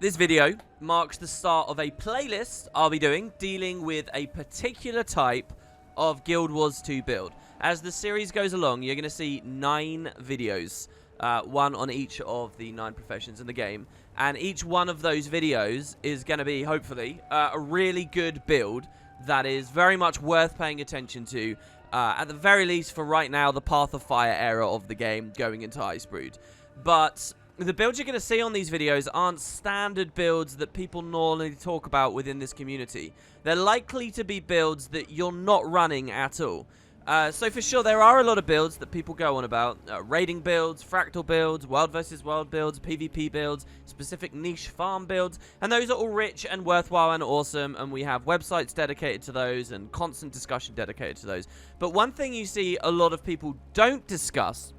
This video marks the start of a playlist I'll be doing dealing with a particular type of Guild Wars 2 build. As the series goes along, you're going to see 9 videos, one on each of the 9 professions in the game. And each one of those videos is going to be, hopefully, a really good build that is very much worth paying attention to. At the very least, for right now, the Path of Fire era of the game going into Icebrood. But the builds you're going to see on these videos aren't standard builds that people normally talk about within this community. They're likely to be builds that you're not running at all. So for sure, there are a lot of builds that people go on about. Raiding builds, fractal builds, world versus world builds, PvP builds, specific niche farm builds. And those are all rich and worthwhile and awesome. And we have websites dedicated to those and constant discussion dedicated to those. But one thing you see a lot of people don't discuss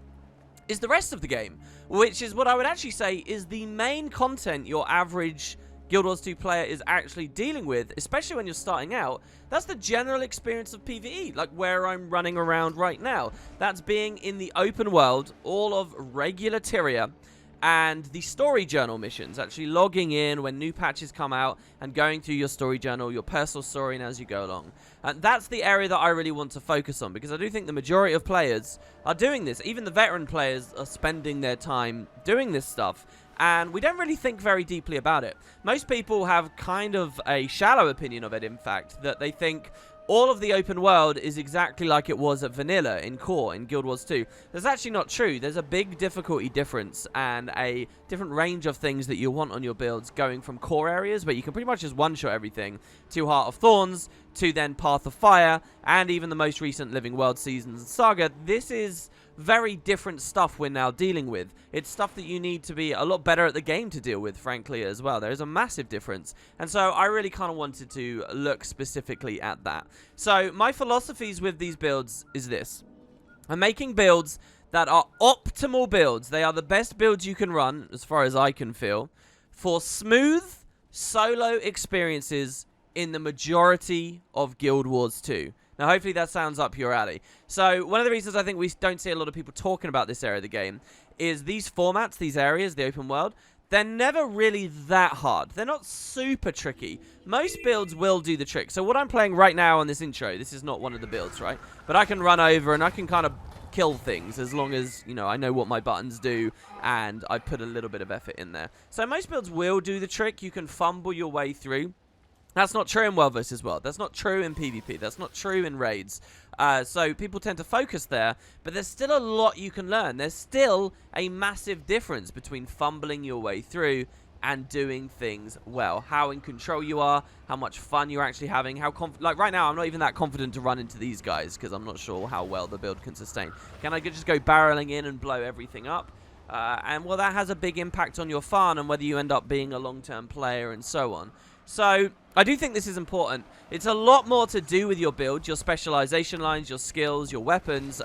is the rest of the game, which is what I would actually say is the main content your average Guild Wars 2 player is actually dealing with, especially when you're starting out. That's the general experience of PvE, like where I'm running around right now. That's being in the open world, all of regular Tyria, and the story journal missions, actually logging in when new patches come out and going through your story journal, your personal story, and as you go along. And that's the area that I really want to focus on, because I do think the majority of players are doing this. Even the veteran players are spending their time doing this stuff, and we don't really think very deeply about it. Most people have kind of a shallow opinion of it, in fact, that they think all of the open world is exactly like it was at vanilla in core in Guild Wars 2. That's actually not true. There's a big difficulty difference and a different range of things that you want on your builds, going from core areas where you can pretty much just one-shot everything to Heart of Thorns, to then Path of Fire, and even the most recent Living World Seasons and Saga. This is very different stuff we're now dealing with. It's stuff that you need to be a lot better at the game to deal with, frankly, as well. There's a massive difference. And so I really kind of wanted to look specifically at that. So my philosophies with these builds is this. I'm making builds that are optimal builds. They are the best builds you can run, as far as I can feel, for smooth solo experiences in the majority of Guild Wars 2. Now, hopefully that sounds up your alley. So, one of the reasons I think we don't see a lot of people talking about this area of the game is these formats, these areas, the open world, they're never really that hard. They're not super tricky. Most builds will do the trick. So, what I'm playing right now on this intro, this is not one of the builds, right? But I can run over and I can kind of kill things as long as, you know, I know what my buttons do and I put a little bit of effort in there. So, most builds will do the trick. You can fumble your way through. That's not true in World vs. World. That's not true in PvP. That's not true in raids. So people tend to focus there, but there's still a lot you can learn. There's still a massive difference between fumbling your way through and doing things well. How in control you are, how much fun you're actually having, how like right now I'm not even that confident to run into these guys because I'm not sure how well the build can sustain. Can I just go barreling in and blow everything up? And well, that has a big impact on your fun and whether you end up being a long-term player and so on. So, I do think this is important. It's a lot more to do with your build, your specialization lines, your skills, your weapons,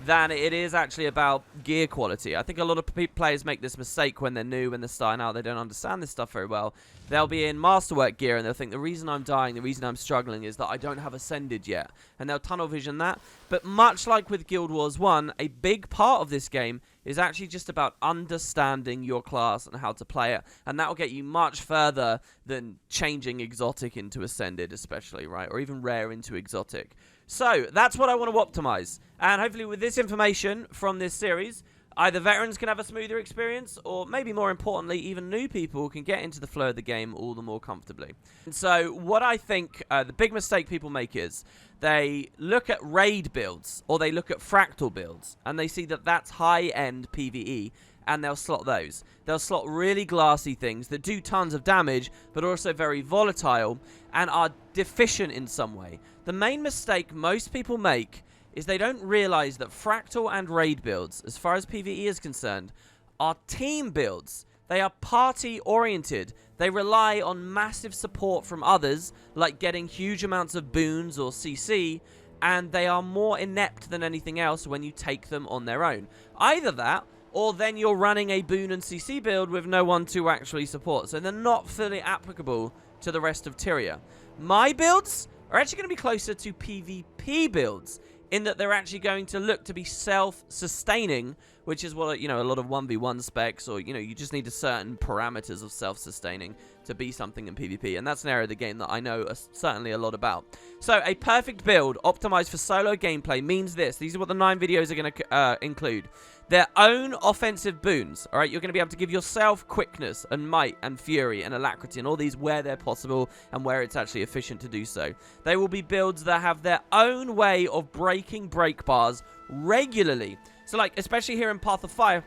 than it is actually about gear quality. I think a lot of players make this mistake when they're new, when they're starting out, they don't understand this stuff very well. They'll be in Masterwork gear and they'll think the reason I'm dying, the reason I'm struggling is that I don't have Ascended yet. And they'll tunnel vision that. But much like with Guild Wars 1, a big part of this game is actually just about understanding your class and how to play it. And that will get you much further than changing Exotic into Ascended, especially, right? Or even Rare into Exotic. So, that's what I want to optimize. And hopefully with this information from this series, either veterans can have a smoother experience, or maybe more importantly, even new people can get into the flow of the game all the more comfortably. And so, what I think the big mistake people make is they look at raid builds, or they look at fractal builds, and they see that that's high-end PvE, and they'll slot those. They'll slot really glassy things that do tons of damage, but are also very volatile, and are deficient in some way. The main mistake most people make is they don't realize that fractal and raid builds, as far as PvE is concerned, are team builds. They are party-oriented. They rely on massive support from others, like getting huge amounts of boons or CC, and they are more inept than anything else when you take them on their own. Either that, or then you're running a boon and CC build with no one to actually support, so they're not fully applicable to the rest of Tyria. My builds are actually going to be closer to PvP builds, in that they're actually going to look to be self-sustaining which is what, you know, a lot of 1v1 specs, or, you know, you just need a certain parameters of self-sustaining to be something in PvP, and that's an area of the game that I know certainly a lot about. So, a perfect build optimized for solo gameplay means this. These are what the 9 videos are going to include. Their own offensive boons, alright? You're going to be able to give yourself quickness and might and fury and alacrity and all these where they're possible and where it's actually efficient to do so. They will be builds that have their own way of breaking break bars regularly. So, like, especially here in Path of Fire,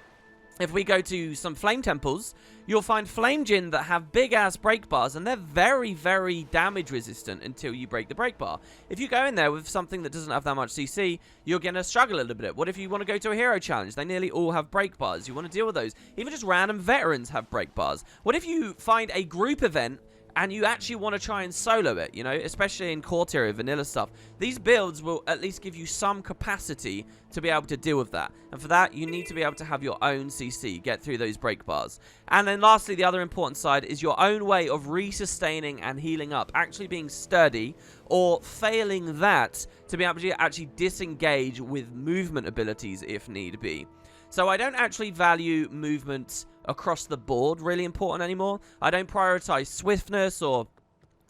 if we go to some flame temples, you'll find flame djinn that have big-ass break bars, and they're very, very damage resistant until you break the break bar. If you go in there with something that doesn't have that much CC, you're going to struggle a little bit. What if you want to go to a hero challenge? They nearly all have break bars. You want to deal with those. Even just random veterans have break bars. What if you find a group event and you actually want to try and solo it, you know, especially in core tier vanilla stuff? These builds will at least give you some capacity to be able to deal with that. And for that, you need to be able to have your own CC, get through those break bars. And then lastly, the other important side is your own way of resustaining and healing up, actually being sturdy, or failing that to be able to actually disengage with movement abilities if need be. So I don't actually value movement across the board really important anymore. I don't prioritize swiftness or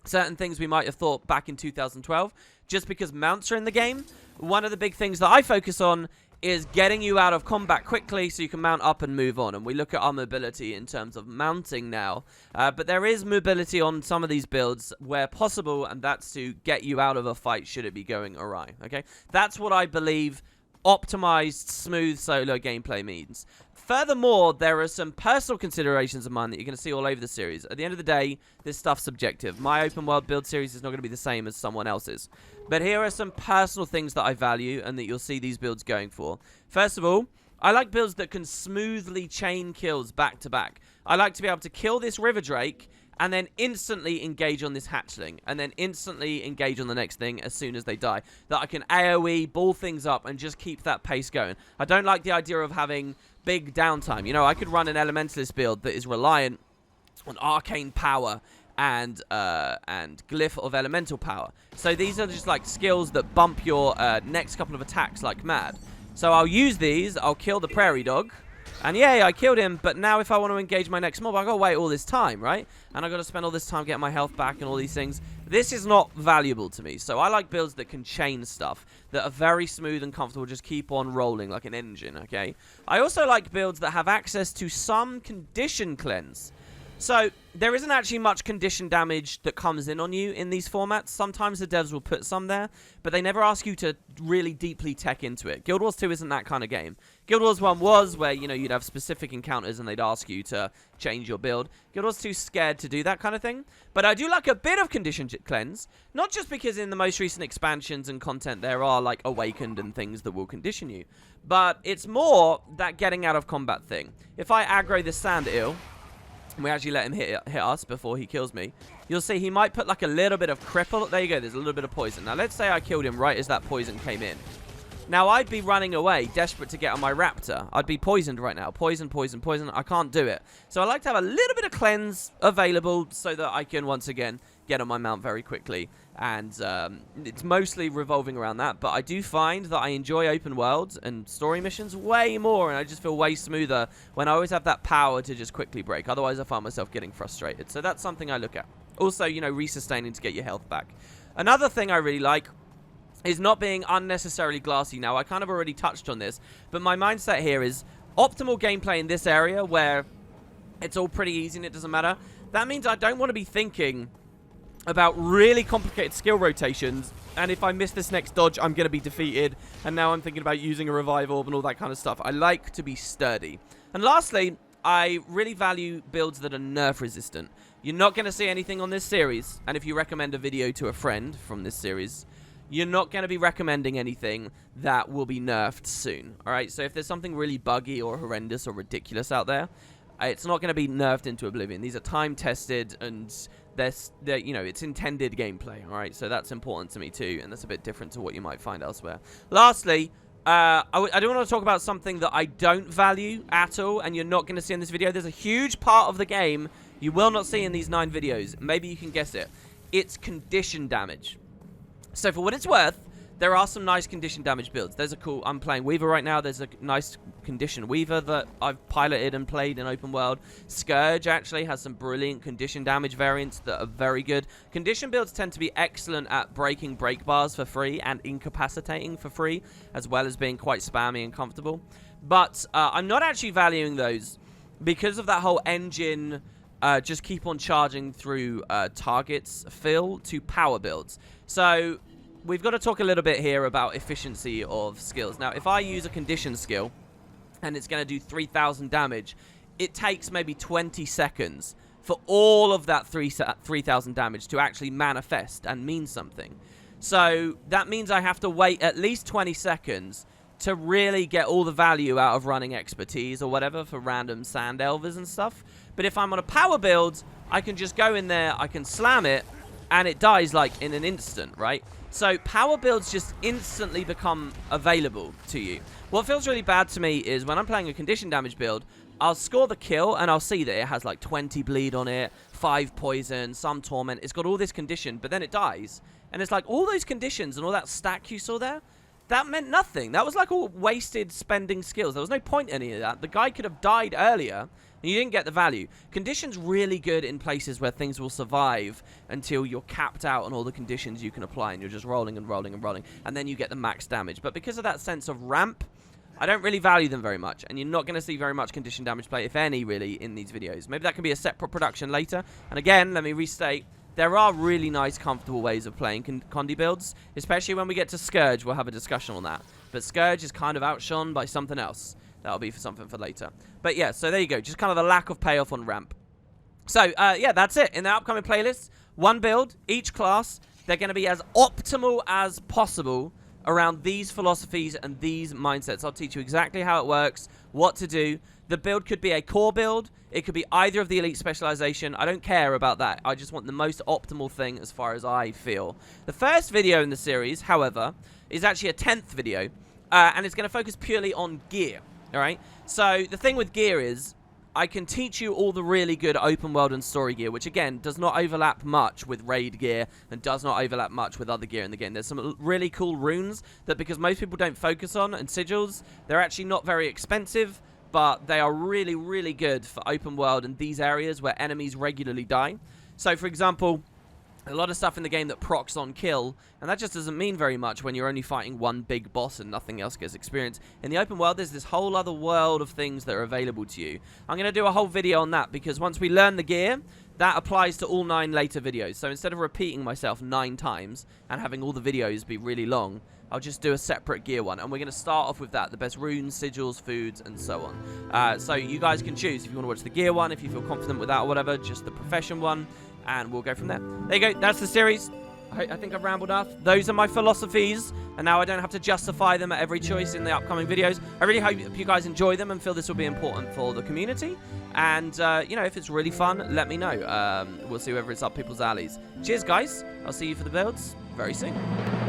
certain things we might have thought back in 2012 just because mounts are in the game. One of the big things that I focus on is getting you out of combat quickly so you can mount up and move on. And we look at our mobility in terms of mounting now. But there is mobility on some of these builds where possible, and that's to get you out of a fight should it be going awry. Okay, that's what I believe optimized, smooth solo gameplay means. Furthermore, there are some personal considerations of mine that you're going to see all over the series. At the end of the day, this stuff's subjective. My open world build series is not going to be the same as someone else's. But here are some personal things that I value and that you'll see these builds going for. First of all, I like builds that can smoothly chain kills back to back. I like to be able to kill this River Drake and then instantly engage on this hatchling, and then instantly engage on the next thing as soon as they die. That I can AoE, ball things up, and just keep that pace going. I don't like the idea of having big downtime. You know, I could run an Elementalist build that is reliant on arcane power and glyph of elemental power. So these are just like skills that bump your next couple of attacks like mad. So I'll use these, I'll kill the prairie dog, and yay, I killed him, but now if I want to engage my next mob, I've got to wait all this time, right? And I've got to spend all this time getting my health back and all these things. This is not valuable to me. So I like builds that can chain stuff, that are very smooth and comfortable, just keep on rolling like an engine, okay? I also like builds that have access to some condition cleanse. So there isn't actually much condition damage that comes in on you in these formats. Sometimes the devs will put some there, but they never ask you to really deeply tech into it. Guild Wars 2 isn't that kind of game. Guild Wars 1 was where, you know, you'd have specific encounters and they'd ask you to change your build. Guild Wars 2's scared to do that kind of thing. But I do like a bit of condition cleanse, not just because in the most recent expansions and content there are like awakened and things that will condition you, but it's more that getting out of combat thing. If I aggro this sand eel, and we actually let him hit us before he kills me, you'll see he might put like a little bit of cripple. There you go, there's a little bit of poison. Now let's say I killed him right as that poison came in. Now I'd be running away, desperate to get on my raptor. I'd be poisoned right now. Poison, poison, poison. I can't do it. So I like to have a little bit of cleanse available so that I can once again get on my mount very quickly. And it's mostly revolving around that. But I do find that I enjoy open worlds and story missions way more. And I just feel way smoother when I always have that power to just quickly break. Otherwise, I find myself getting frustrated. So that's something I look at. Also, you know, resustaining to get your health back. Another thing I really like is not being unnecessarily glassy. Now, I kind of already touched on this. But my mindset here is optimal gameplay in this area where it's all pretty easy and it doesn't matter. That means I don't want to be thinking about really complicated skill rotations, and if I miss this next dodge, I'm going to be defeated, and now I'm thinking about using a revive orb and all that kind of stuff. I like to be sturdy. And lastly, I really value builds that are nerf resistant. You're not going to see anything on this series, and if you recommend a video to a friend from this series, you're not going to be recommending anything that will be nerfed soon, alright? So if there's something really buggy or horrendous or ridiculous out there, it's not going to be nerfed into oblivion. These are time-tested, and they're, you know, it's intended gameplay, all right? So that's important to me too, and that's a bit different to what you might find elsewhere. Lastly, I do want to talk about something that I don't value at all, and you're not going to see in this video. There's a huge part of the game you will not see in these 9 videos. Maybe you can guess it. It's condition damage. So for what it's worth, there are some nice condition damage builds. There's a cool, I'm playing Weaver right now. There's a nice condition Weaver that I've piloted and played in open world. Scourge actually has some brilliant condition damage variants that are very good. Condition builds tend to be excellent at breaking break bars for free and incapacitating for free, as well as being quite spammy and comfortable. But I'm not actually valuing those because of that whole engine just keep on charging through targets fill to power builds. So we've got to talk a little bit here about efficiency of skills. Now, if I use a condition skill and it's going to do 3,000 damage, it takes maybe 20 seconds for all of that 3,000 damage to actually manifest and mean something. So that means I have to wait at least 20 seconds to really get all the value out of running expertise or whatever for random sand elvers and stuff. But if I'm on a power build, I can just go in there, I can slam it, and it dies like in an instant, right? So power builds just instantly become available to you. What feels really bad to me is when I'm playing a condition damage build, I'll score the kill and I'll see that it has like 20 bleed on it, 5 poison, some torment. It's got all this condition, but then it dies. And it's like all those conditions and all that stack you saw there, that meant nothing. That was like all wasted spending skills. There was no point in any of that. The guy could have died earlier and you didn't get the value. Conditions really good in places where things will survive until you're capped out on all the conditions you can apply and you're just rolling and rolling and rolling, and then you get the max damage. But because of that sense of ramp, I don't really value them very much, and you're not going to see very much condition damage play, if any, really, in these videos. Maybe that can be a separate production later. And again, let me restate, there are really nice, comfortable ways of playing Condi builds, especially when we get to Scourge. We'll have a discussion on that. But Scourge is kind of outshone by something else. That'll be for something for later. But yeah, so there you go. Just kind of a lack of payoff on ramp. So, yeah, that's it. In the upcoming playlist, one build, each class. They're going to be as optimal as possible around these philosophies and these mindsets. I'll teach you exactly how it works, what to do. The build could be a core build. It could be either of the elite specialization. I don't care about that. I just want the most optimal thing as far as I feel. The first video in the series, however, is actually a 10th video, and it's going to focus purely on gear. All right? So the thing with gear is I can teach you all the really good open world and story gear, which again does not overlap much with raid gear and does not overlap much with other gear in the game. There's some really cool runes that, because most people don't focus on, and sigils, they're actually not very expensive, but they are really, really good for open world and these areas where enemies regularly die. So, for example, a lot of stuff in the game that procs on kill, and that just doesn't mean very much when you're only fighting one big boss and nothing else gets experience. In the open world, there's this whole other world of things that are available to you. I'm going to do a whole video on that, because once we learn the gear, that applies to all 9 later videos. So instead of repeating myself 9 times and having all the videos be really long, I'll just do a separate gear one. And we're going to start off with that, the best runes, sigils, foods, and so on. So you guys can choose if you want to watch the gear one, if you feel confident with that or whatever, just the profession one. And we'll go from there. There you go. That's the series. I think I've rambled enough. Those are my philosophies. And now I don't have to justify them at every choice in the upcoming videos. I really hope you guys enjoy them and feel this will be important for the community. And, you know, if it's really fun, let me know. We'll see whether it's up people's alleys. Cheers, guys. I'll see you for the builds very soon.